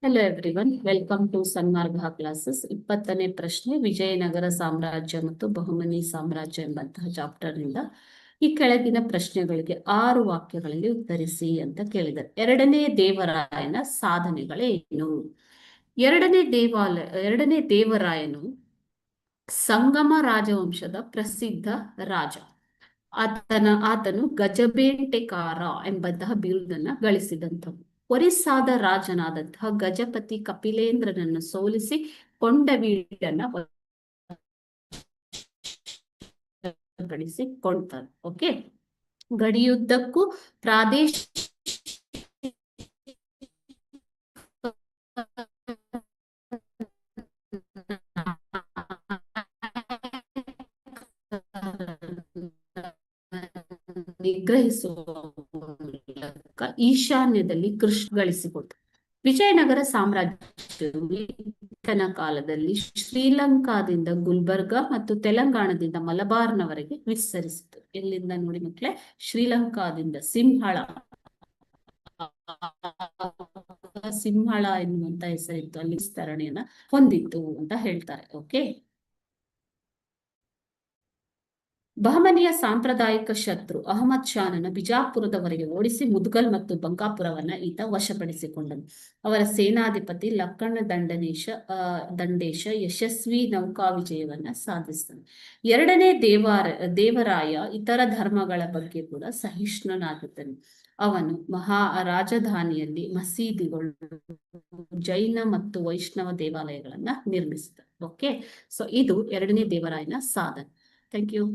Hello everyone, welcome to Sanmarga classes. 20ನೇ ಪ್ರಶ್ನೆ, ವಿಜಯನಗರ ಸಾಮ್ರಾಜ್ಯ ಮತ್ತು ಬಹುಮನಿ ಸಾಮ್ರಾಜ್ಯ ಎಂಬಂತಹ ಚಾಪ್ಟರ್ ನಿಂದ ಈ ಕೆಳಗಿನ ಪ್ರಶ್ನೆಗಳಿಗೆ 6 ವಾಕ್ಯಗಳಲ್ಲಿ ಉತ್ತರಿಸಿ ಅಂತ ಕೇಳಿದ್ದಾರೆ. ಎರಡನೇ ದೇವರಾಯನ ಸಾಧನೆಗಳೇನು? ಎರಡನೇ ದೇವರಾಯನು ಸಂಗಮ ರಾಜವಂಶದ ಪ್ರಸಿದ್ಧ ರಾಜ. ಆತನು ಗಜಬೇಟೆಕಾರ ಎಂಬಂತಹ ಬಿರುದನ್ನ ಗಳಿಸಿದಂಥವು. ಒರಿಸ್ಸಾದ ರಾಜನಾದಂತಹ ಗಜಪತಿ ಕಪಿಲೇಂದ್ರನನ್ನು ಸೋಲಿಸಿ ಕೊಂಡವೀಡನ್ನ ಗಳಿಸಿಕೊಳ್ತಾರೆ. ಓಕೆ, ಗಡಿಯುದ್ದಕ್ಕೂ ಪ್ರಾದೇಶಿಕ ನಿಗ್ರಹಿಸುವ ಮೂಲಕ ಈಶಾನ್ಯದಲ್ಲಿ ಕೃಷಿ ಗಳಿಸಿಕೊಟ್ಟು ವಿಜಯನಗರ ಸಾಮ್ರಾಜ್ಯವು ಈತನ ಕಾಲದಲ್ಲಿ ಶ್ರೀಲಂಕಾದಿಂದ ಗುಲ್ಬರ್ಗ ಮತ್ತು ತೆಲಂಗಾಣದಿಂದ ಮಲಬಾರ್ನವರೆಗೆ ವಿಸ್ತರಿಸಿತು. ಎಲ್ಲಿಂದ ನೋಡಿ ಮಕ್ಕಳೇ? ಶ್ರೀಲಂಕಾದಿಂದ ಸಿಂಹಳ ಎನ್ನುವಂತ ಹೆಸರಿತ್ತು, ಅಲ್ಲಿ ವಿಸ್ತರಣೆಯನ್ನ ಹೊಂದಿತ್ತು ಅಂತ ಹೇಳ್ತಾರೆ. ಓಕೆ, ಬಹಮನಿಯ ಸಾಂಪ್ರದಾಯಿಕ ಶತ್ರು ಅಹಮದ್ ಶಾನನ ಬಿಜಾಪುರದವರೆಗೆ ಓಡಿಸಿ ಮುದ್ಗಲ್ ಮತ್ತು ಬಂಕಾಪುರವನ್ನ ಈತ ವಶಪಡಿಸಿಕೊಂಡನು. ಅವರ ಸೇನಾಧಿಪತಿ ಲಕ್ಕಣ ದಂಡೇಶ ಯಶಸ್ವಿ ನೌಕಾ ವಿಜಯವನ್ನ ಸಾಧಿಸಿದನು. ಎರಡನೇ ದೇವರಾಯ ಇತರ ಧರ್ಮಗಳ ಬಗ್ಗೆ ಕೂಡ ಸಹಿಷ್ಣುನಾಗಿದ್ದನು. ಅವನು ರಾಜಧಾನಿಯಲ್ಲಿ ಮಸೀದಿಗಳು, ಜೈನ ಮತ್ತು ವೈಷ್ಣವ ದೇವಾಲಯಗಳನ್ನ ನಿರ್ಮಿಸಿದ. ಓಕೆ, ಸೊ ಇದು ಎರಡನೇ ದೇವರಾಯನ ಸಾಧನೆ. Thank you.